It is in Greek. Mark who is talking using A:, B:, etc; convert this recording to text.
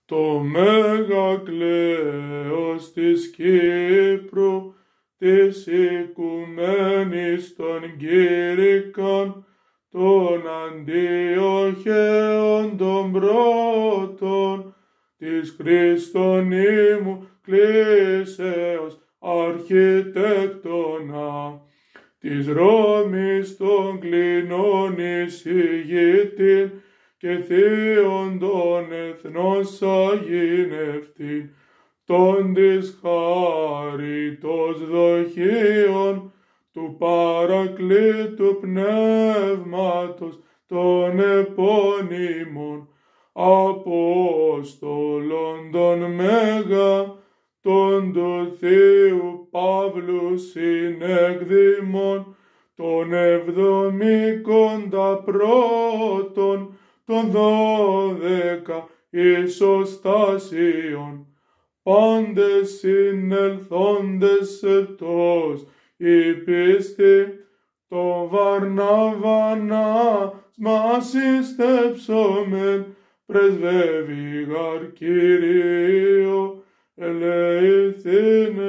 A: το Μέγα Κλέος της Κύπρου, της οικουμένης των κήρυκαν, των Αντιοχαίων των πρώτων, της Χριστονίμου κλίσεως αρχιτέκτονα, της Ρώμης των κλινών εισηγητήν και θείων των εθνών σαγηνευτήν, των της χάριτος δοχείων του Παρακλήτου Πνεύματος των επώνυμων Απόστολων των Μέγα, των του Θείου Παύλου συνεκδημών, των 70 πρώτων, των 12 ισοστάσιων, πάντες συνελθόντες ετός η πίστη, το Βαρναβανάς μας ειστέψομεν, πρεσβεύει γαρ Κυρίω, ελεηθήνε